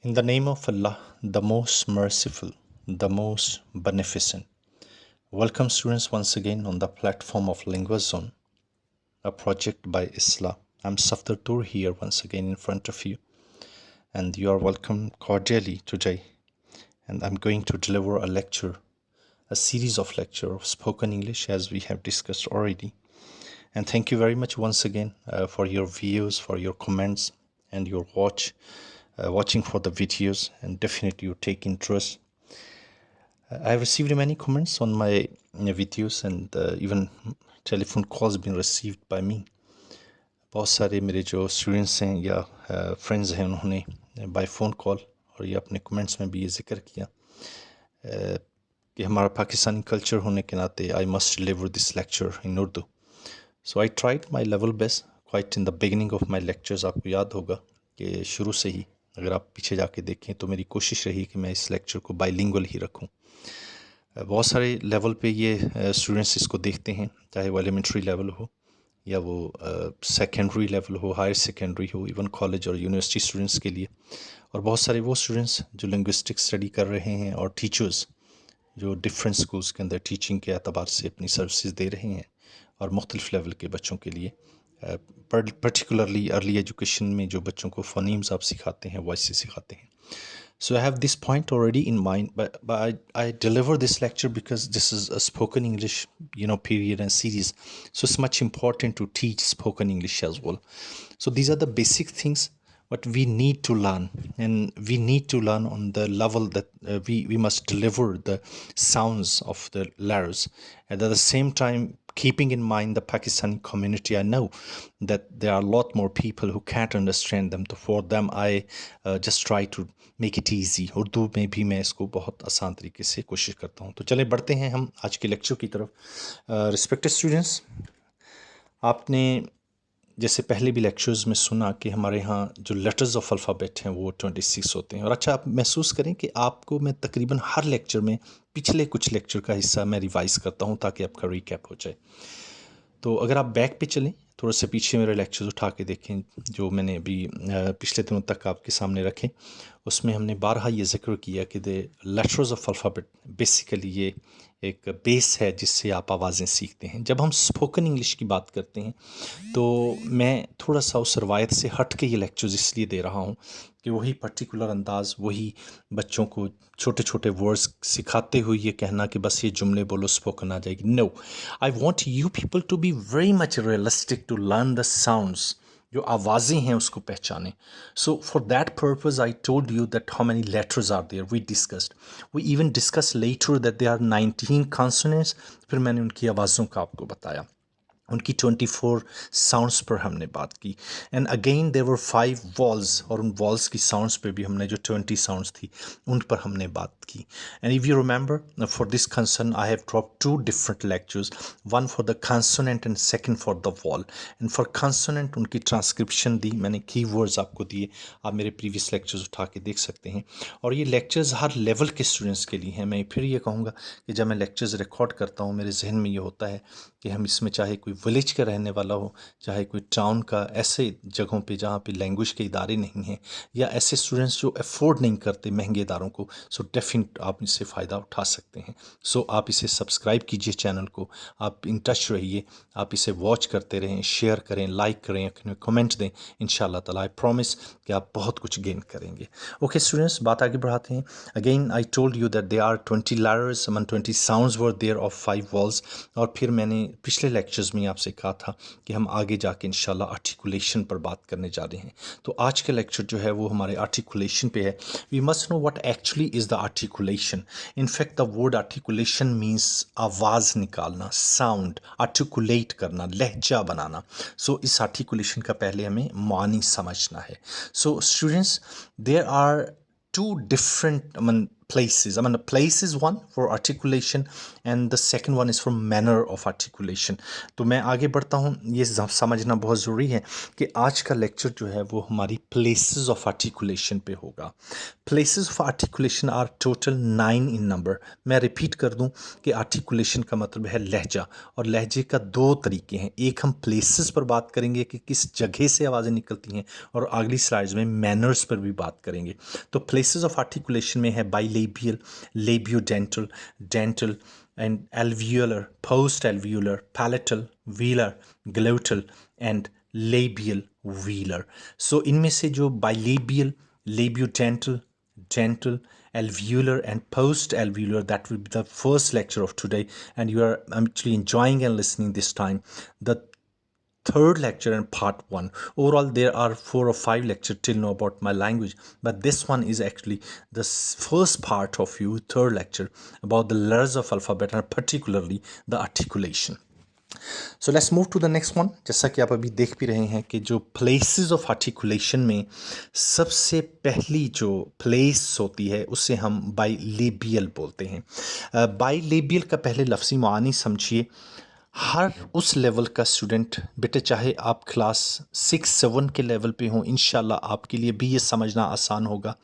In the name of Allah, the most merciful, the most beneficent. Welcome students once again on the platform of Lingua Zone, a project by ISLAH. I'm Safdar Tur here once again in front of you, and you are welcome cordially today. And I'm going to deliver a lecture, a series of lecture of spoken English as we have discussed already. And thank you very much once again for your views, for your comments, and your watching for the videos, and definitely you take interest. I have received many comments on my videos and even telephone calls been received by me. बहुत सारे मेरे जो students हैं या friends हैं उन्होंने bye phone call और ये अपने कमेंट्स में भी ये जिक्र किया कि हमारा पाकिस्तानी कल्चर होने के नाते I must deliver this lecture in Urdu. So I tried my level best quite in the beginning of my lectures. आपको याद होगा कि शुरू से ही अगर आप पीछे जाके देखें तो मेरी कोशिश रही कि मैं इस लेक्चर को बाइलिंगुअल ही रखूं. बहुत सारे लेवल पे ये स्टूडेंट्स इसको देखते हैं, चाहे वो एलिमेंट्री लेवल हो या वो सेकेंडरी लेवल हो, हायर सेकेंडरी हो, इवन कॉलेज और यूनिवर्सिटी स्टूडेंट्स के लिए. और बहुत सारे वो स्टूडेंट्स जो लिंग्विस्टिक स्टडी कर रहे हैं और टीचर्स जो डिफरेंट स्कूल्स के अंदर टीचिंग के एतबार से अपनी सर्विसेज दे रहे हैं और मुख्तलिफ लेवल के बच्चों के लिए, पर्टिकुलरली अर्ली एजुकेशन में जो बच्चों को फोनीम्स आप सिखाते हैं, वॉइसेस सिखाते हैं. So I have this point already in mind, but I deliver this lecture because this is a spoken English, period and series. So it's much important to teach spoken English as well. So these are the basic things what we need to learn, and we need to learn on the level that we must deliver the sounds of the letters, and at the same time keeping in mind the Pakistani community. I know that there are a lot more people who can't understand them, so for them I just try to make it easy. Urdu में भी मैं इसको बहुत आसान तरीके से कोशिश करता हूँ. तो चले बढ़ते हैं हम आज के लेक्चर की तरफ. रिस्पेक्टेड स्टूडेंट्स, आपने जैसे पहले भी लेक्चर्स में सुना कि हमारे यहाँ जो लेटर्स ऑफ अल्फ़ाबेट हैं वो 26 होते हैं. और अच्छा, आप महसूस करें कि आपको मैं तकरीबन हर लेक्चर में पिछले कुछ लेक्चर का हिस्सा मैं रिवाइज़ करता हूँ ताकि आपका रिकैप हो जाए. तो अगर आप बैक पे चलें, थोड़ा सा पीछे मेरे लेक्चर्स उठा के देखें जो मैंने अभी पिछले दिनों तक आपके सामने रखे, उसमें हमने बारहा ये जिक्र किया कि the letters of alphabet basically ये एक बेस है जिससे आप आवाज़ें सीखते हैं. जब हम स्पोकन इंग्लिश की बात करते हैं तो मैं थोड़ा सा उस रवायत से हट के ये लेक्चर्स इसलिए दे रहा हूँ कि वही पर्टिकुलर अंदाज़, वही बच्चों को छोटे छोटे वर्ड्स सिखाते हुए ये कहना कि बस ये जुमले बोलो स्पोकन आ जाएगी. No, I want you people to be very much realistic to learn the sounds. जो आवाज़ें हैं उसको पहचानें. So for that purpose I told you that how many letters are there. We discussed, we even discuss letter that they are 19 consonants. फिर मैंने उनकी आवाज़ों का आपको बताया, उनकी 24 साउंड्स पर हमने बात की. And again there were 5 vowels, और उन वॉल्स की साउंड्स पे भी हमने जो 20 साउंड्स थी उन पर हमने बात की. And if you remember, for this concern I have drop 2 different lectures, one for the consonant and second for the wall. And for consonant उनकी ट्रांसक्रिप्शन दी मैंने, की वर्ड्स आपको दिए, आप मेरे प्रीवियस लेक्चर्स उठा के देख सकते हैं. और ये लेक्चर्स हर लेवल के स्टूडेंट्स के लिए हैं. मैं फिर ये कहूँगा कि जब मैं लेक्चर्स रिकॉर्ड करता हूँ मेरे जहन में ये होता है कि हम इसमें चाहे कोई विलेज का रहने वाला हो, चाहे कोई टाउन का, ऐसे जगहों पे जहाँ पे लैंग्वेज के इदारे नहीं हैं, या ऐसे स्टूडेंट्स जो अफोर्ड नहीं करते महंगे इदारों को, सो डेफिनेट आप इससे फ़ायदा उठा सकते हैं. सो आप इसे सब्सक्राइब कीजिए चैनल को, आप इन टच रहिए, आप इसे वॉच करते रहें, शेयर करें, लाइक करें, कमेंट दें. इंशाल्लाह ताला आई प्रॉमिस कि आप बहुत कुछ गेन करेंगे. ओके स्टूडेंट्स, बात आगे बढ़ाते हैं. Again I told you that they are 20 letters, 20 sounds were there of 5 vowels. और फिर मैंने पिछले लेक्चर्स में आपसे कहा था कि हम आगे जाके इंशाल्लाह आर्टिकुलेशन पर बात करने जा रहे हैं. तो आज का लेक्चर जो है वो हमारे आर्टिकुलेशन पे है. We must know what actually is the articulation. In fact the word articulation means आवाज़ निकालना, साउंड, आर्टिकुलेट करना, लहजा बनाना. सो इस आर्टिकुलेशन का पहले हमें मानी समझना है. So students, there are 2 different places. I mean, place is one for articulation and the second one is for manner of articulation. तो मैं आगे बढ़ता हूँ. ये समझना बहुत ज़रूरी है कि आज का लेक्चर जो है वो हमारी places of articulation पे होगा. Places of articulation are total 9 in number. मैं रिपीट कर दूं कि articulation का मतलब है लहजा, और लहजे का दो तरीके हैं. एक हम places पर बात करेंगे कि किस जगह से आवाज़ें निकलती हैं, और अगली स्लाइड्स में manners पर भी बात करेंगे. तो places of articulation में है bilabial, labiodental, dental and alveolar, post-alveolar, palatal, velar, glottal and labial velar. So इनमें से जो bilabial, labiodental, dental, alveolar and post-alveolar, that will be the first lecture of today, and you are actually enjoying and listening this time. The third lecture and part 1. Overall there are 4 or 5 lectures till now about my language, but this one is actually the first part of your third lecture about the letters of alphabet and particularly the articulation. So let's move to the next one. जैसा कि आप अभी देख भी रहे हैं कि जो places of articulation में सबसे पहली जो place होती है उसे हम bilabial बोलते हैं. bilabial का पहले लफ्ज़ी मानी समझिए. हर उस लेवल का स्टूडेंट, बेटे चाहे आप क्लास 6-7 के लेवल पे हों, इंशाल्लाह आपके लिए भी ये समझना आसान होगा.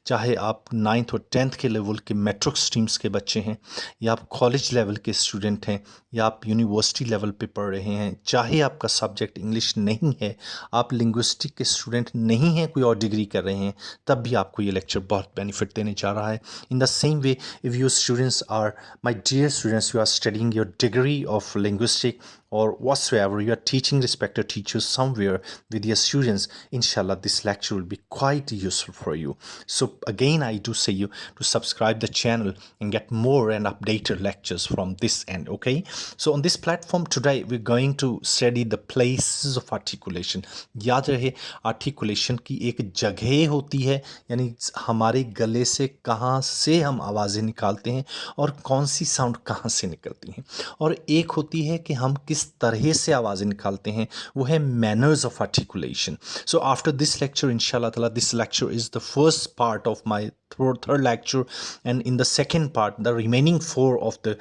चाहे आप 9th और 10th के लेवल के मेट्रिक स्ट्रीम्स के बच्चे हैं, या आप कॉलेज लेवल के स्टूडेंट हैं, या आप यूनिवर्सिटी लेवल पे पढ़ रहे हैं, चाहे आपका सब्जेक्ट इंग्लिश नहीं है, आप लिंग्विस्टिक के स्टूडेंट नहीं हैं, कोई और डिग्री कर रहे हैं, तब भी आपको ये लेक्चर बहुत बेनिफिट देने जा रहा है. In the same way, if you students are my dear students, you are studying your degree of linguistic or whatsoever, you are teaching respected teachers somewhere with your students, inshallah this lecture will be quite useful for you. So again I do say you to subscribe the channel and get more and updated lectures from this end. Okay, so on this platform today we're going to study the places of articulation. याद रहे articulation की एक जगह होती है, यानी हमारे गले से कहाँ से हम आवाज़ें निकालते हैं और कौन सी साउंड कहाँ से निकलती हैं, और एक होती है कि हम किस तरह से आवाज़ें निकालते हैं, वो है manners of articulation. So after this lecture इंशाल्लाह ताला, this lecture is the first part of my third lecture, and in the second part the remaining 4 of the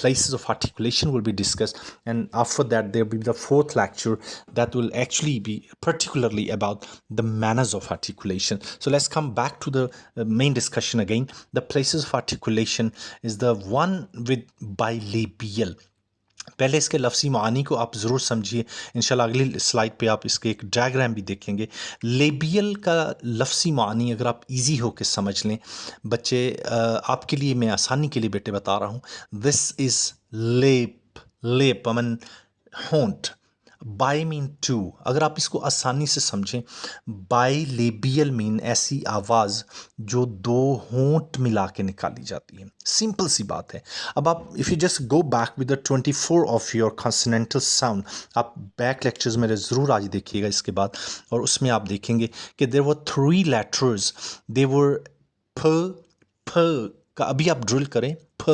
places of articulation will be discussed, and after that there will be the fourth lecture that will actually be particularly about the manners of articulation. So let's come back to the main discussion again. The places of articulation is the one with bilabial. पहले इसके लफ्ज़ी मानी को आप ज़रूर समझिए. इंशाल्लाह अगली slide पे आप इसके एक डायग्राम भी देखेंगे. लेबियल का लफ्ज़ी मानी अगर आप इजी हो के समझ लें बच्चे, आपके लिए मैं आसानी के लिए बेटे बता रहा हूँ. दिस इज़ लेप. लेप अमन होंठ. Bi mean two. अगर आप इसको आसानी से समझें, बाई लेबियल मीन ऐसी आवाज़ जो दो होंठ मिला के निकाली जाती है. सिंपल सी बात है. अब आप if you just go back with the 24 of your consonantal sound, आप बैक लेक्चर्स मेरे ज़रूर आज देखिएगा इसके बाद, और उसमें आप देखेंगे कि देयर वर 3 लेटर्स. दे वर फ का अभी आप ड्रिल करें. फ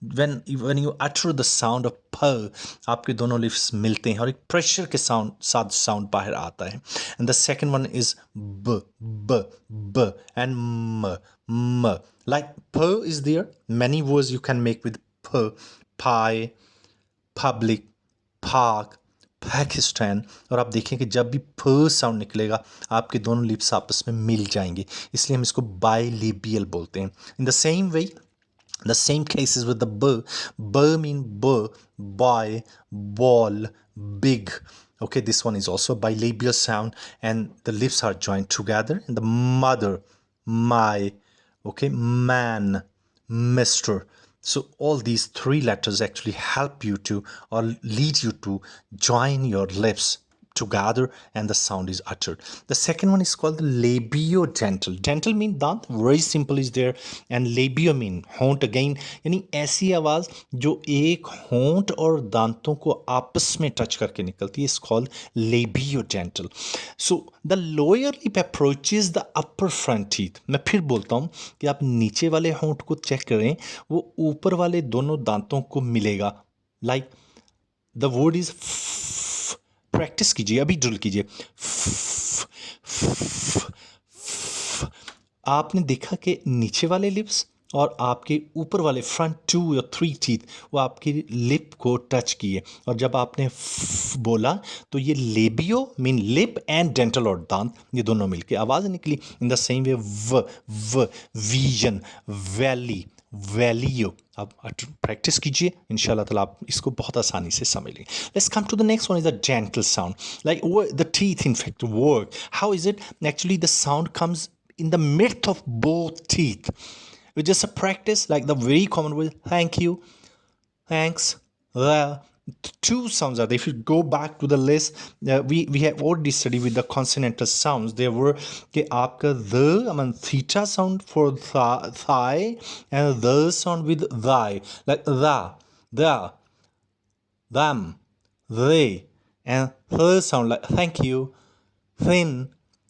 when you utter the sound of फ, आपके दोनों लिप्स मिलते हैं और एक प्रेशर के साथ साउंड बाहर आता है. And the second one is ब ब ब एंड म म. लाइक फ is there, many words you can make with फ. Pie, public, park, Pakistan. और आप देखें कि जब भी फ साउंड निकलेगा आपके दोनों लिप्स आपस में मिल जाएंगे, इसलिए हम इसको बाइलेबियल बोलते हैं. इन the same way, the same cases with the b. B mean boy, ball, big. Okay, this one is also bilabial sound, and the lips are joined together. And the mother, my, okay, man, mister. So all these 3 letters actually help you to, or lead you to join your lips together and the sound is uttered. The second one is called the labiodental. Dental mean दांत, very simple is there, and labio mean होंठ again, यानी ऐसी आवाज़ जो एक होंठ और दांतों को आपस में टच करके निकलती है, is called labiodental. So the lower lip approaches the upper front teeth. मैं फिर बोलता हूँ कि आप नीचे वाले होंठ को चेक करें, वो ऊपर वाले दोनों दांतों को मिलेगा. Like the word is practice कीजिए, अभी ड्रिल कीजिए. आपने देखा कि नीचे वाले लिप्स और आपके ऊपर वाले फ्रंट 2 या 3 टीथ वो आपकी लिप को टच किए, और जब आपने बोला तो ये labio mean lip and dental और दांत ये दोनों मिलके आवाज़ निकली। इन द सेम वे व विजन, वैली, वैलियो। आप प्रैक्टिस कीजिए, इंशाल्लाह ताला आप इसको बहुत आसानी से समझ लेंगे। Let's come to the next one is the dental sound, like the teeth in fact work. How is it? Actually the sound comes in the midst of both teeth. With just a practice, like the very common word, thank you, thanks, two sounds are there. If you go back to the list, we have already studied with the consonantal sounds. There were कि आपका the, I mean theta sound for thigh, and the sound with thy, like the, them, they, and the sound like thank you, thin.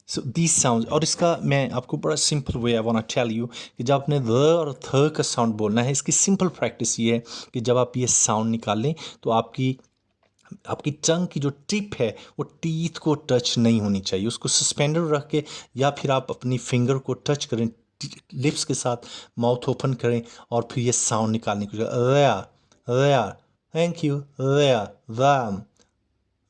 So these sound, और इसका मैं आपको बड़ा simple way I want to tell you कि जब आपने the और थ का साउंड बोलना है, इसकी सिंपल प्रैक्टिस ये है कि जब आप ये साउंड निकालें तो आपकी आपकी टंग की जो टिप है वो टीथ को टच नहीं होनी चाहिए, उसको सस्पेंडर रख के या फिर आप अपनी फिंगर को टच करें लिप्स के साथ, माउथ ओपन करें और फिर ये साउंड निकालने की thank you, them,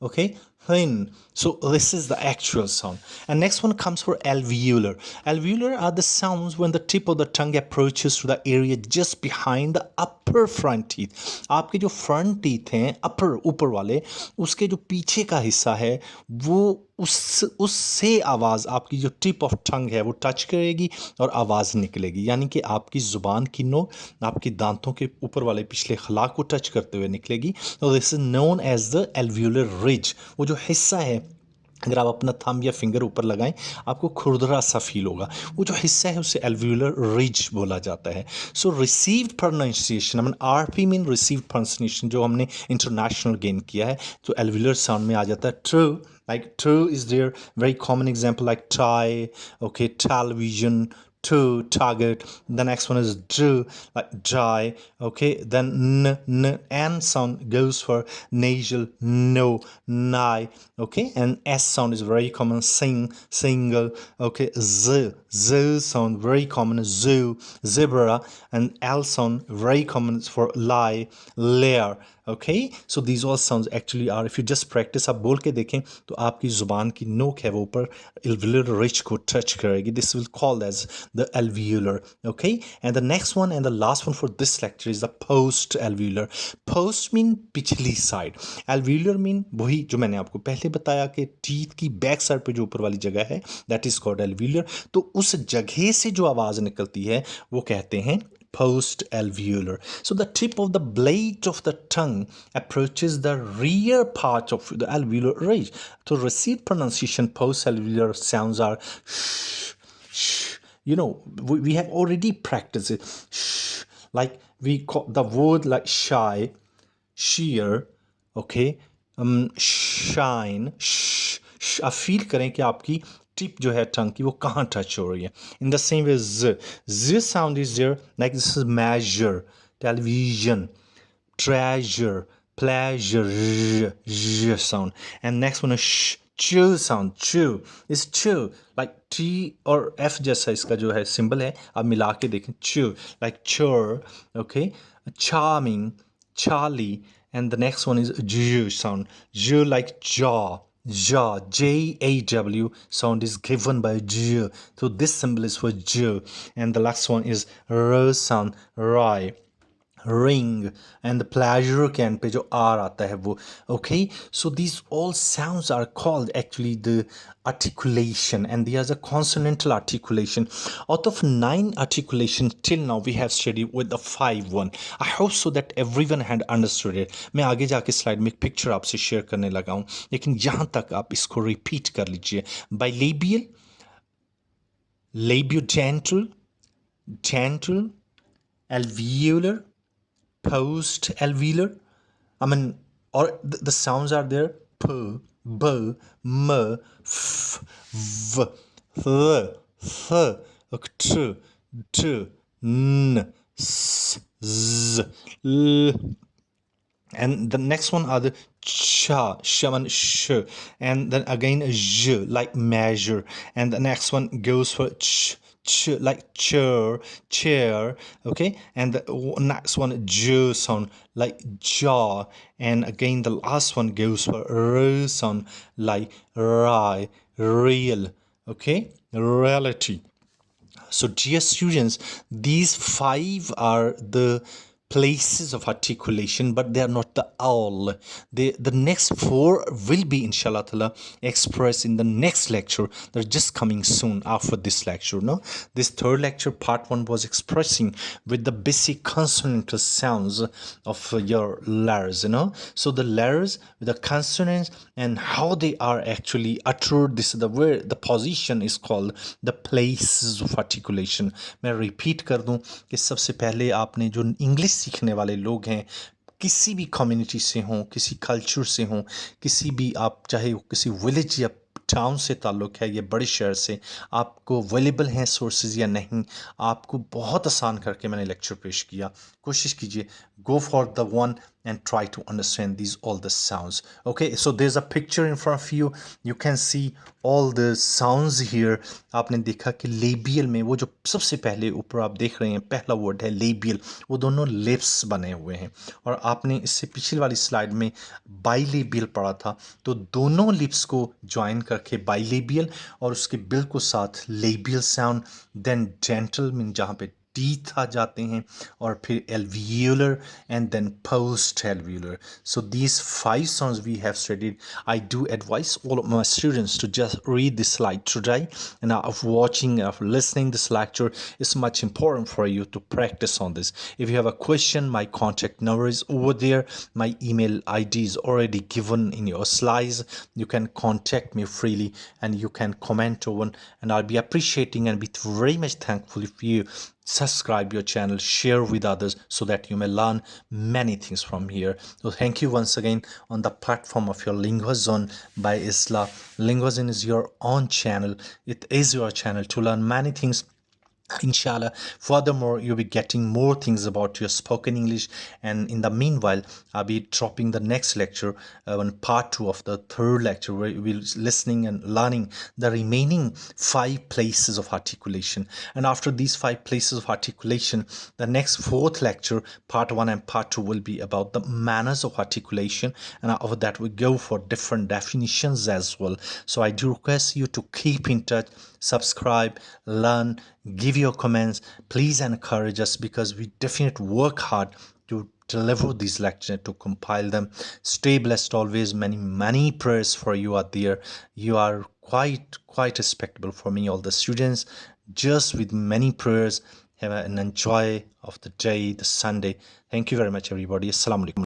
okay, thin. So this is the actual sound. And next one comes for alveolar. Alveolar are the sounds when the tip of the tongue approaches to the area just behind the upper front teeth. आपके जो front teeth हैं upper ऊपर वाले, उसके जो पीछे का हिस्सा है वो उससे आवाज़ आपकी जो टिप ऑफ टंग है वो टच करेगी और आवाज़ निकलेगी, यानी कि आपकी ज़ुबान की नोक आपके दांतों के ऊपर वाले पिछले खला को टच करते हुए निकलेगी। तो this is known as the alveolar ridge. वो जो हिस्सा है, अगर आप अपना थंब या फिंगर ऊपर लगाएं आपको खुरदरा सा फील होगा, वो जो हिस्सा है उसे एल्वियोलर रिज बोला जाता है। So received pronunciation, I mean RP mean received pronunciation, जो हमने इंटरनेशनल गेन किया है तो एल्वियोलर साउंड में आ जाता है true, like true is there, very common example like tie, okay, television, to target. The next one is do, like dry, okay. Then n sound goes for nasal, no, nigh, okay. And s sound is very common, sing, single, okay. Z sound very common, zoo, zebra. And l sound very common for lie, lair, okay. So these all sounds actually are, if you just practice, आप बोल के देखें तो आपकी ज़ुबान की नोक है वो ऊपर alveolar ridge को टच करेगी. This will call as the alveolar, okay. And the next one and the last one for this lecture is the post alveolar. Post mean पिछली साइड, alveolar mean वही जो मैंने आपको पहले बताया कि टीथ की बैक साइड पे जो ऊपर वाली जगह है that is called alveolar. तो उस जगह से जो आवाज़ निकलती है वो कहते हैं post alveolar. So the tip of the blade of the tongue approaches the rear part of the alveolar ridge. To receive pronunciation, post alveolar sounds are sh, sh. You know, we have already practiced it. Sh, like we call the word like shy, sheer, okay, shine, sh, sh. आप feel करें कि आपकी tip जो है टंग की वो कहाँ touch हो रही है. In the same way z sound is there, like this is measure, television, treasure, pleasure, z sound. And next one is chew sound. Chew is chew, like t और f जैसा इसका जो है सिंबल है, आप मिला के देखें. chew like chur, okay. Charming, Charlie. And the next one is J sound. J like jaw. Jaw, Jaw sound is given by J. So this symbol is for J. And the last one is R sound, Rai. Ring. And the pleasure can पे जो R आता है वो, okay. So these all sounds are called actually the articulation, and there's a consonantal articulation. Out of 9 articulation till now we have studied with the 5 one. I hope so that everyone had understood it. मैं आगे जाके slide में एक picture आपसे share करने लगा हूँ, लेकिन यहाँ तक आप इसको रिपीट कर लीजिए. Bilabial, labiodental, dental, alveolar, post alveolar. I mean, or the sounds are there: p, b, m, f, v, th, t, t, n, s, z, l. And the next one are the cha, shaman, sh, and then again j, like measure. And the next one goes for ch, like chair, okay, and the next one j sound like jaw, and again the last one goes for r sound like real, okay, reality. So, dear students, these five are the places of articulation, but they are not the all. The next four will be, inshallah ta'ala, expressed in the next lecture. They're just coming soon after this lecture. No, this third lecture, part one, was expressing with the basic consonantal sounds of your letters. So the letters, the consonants, and how they are actually uttered. This is the where the position is called the places of articulation. मैं repeat कर दूं कि सबसे पहले आपने जो English सीखने वाले लोग हैं, किसी भी कम्युनिटी से हों, किसी कल्चर से हों, किसी भी आप चाहे किसी विलेज या टाउन से ताल्लुक़ है या बड़े शहर से, आपको अवेलेबल हैं सोर्सेज या नहीं, आपको बहुत आसान करके मैंने लेक्चर पेश किया. कोशिश कीजिए, go for the one and try to understand these all the sounds. Okay, so there's a picture in front of you. You can see all the sounds here. आपने देखा कि लेबियल में वो जो सबसे पहले ऊपर आप देख रहे हैं पहला वर्ड है लेबियल, वो दोनों लिप्स बने हुए हैं. और आपने इससे पिछली वाली स्लाइड में बाइलेबियल पढ़ा था, तो दोनों लिप्स को ज्वाइन करके बाइलेबियल और उसके बिल्कुल साथ labial sound, then dental mean जहाँ पे टीथ आ जाते हैं, और फिर alveolar and then post alveolar. So these five sounds we have studied. I do advise all of my students to just read this slide today, and of watching, of listening this lecture is much important for you to practice on this. If you have a question, my contact number is over there. My email ID is already given in your slides. You can contact me freely and you can comment over, and I'll be appreciating and be very much thankful if you subscribe your channel, share with others, so that you may learn many things from here. So thank you once again on the platform of your Lingua Zone by ISLAH. Lingua Zone is your own channel. It is your channel to learn many things, inshallah. Furthermore, you'll be getting more things about your spoken English, and in the meanwhile I'll be dropping the next lecture on part 2 of the third lecture, where we'll be listening and learning the remaining 5 places of articulation. And after these 5 places of articulation, the next fourth lecture, part 1 and part 2, will be about the manners of articulation, and after that we go for different definitions as well. So I do request you to keep in touch, subscribe, learn, give your comments, please encourage us, because we definitely work hard to deliver these lectures, to compile them. Stay blessed always. Many prayers for you out there. You are quite respectable for me, all the students. Just with many prayers, have an enjoy of the day, the Sunday. Thank you very much, everybody. Assalamu alaikum.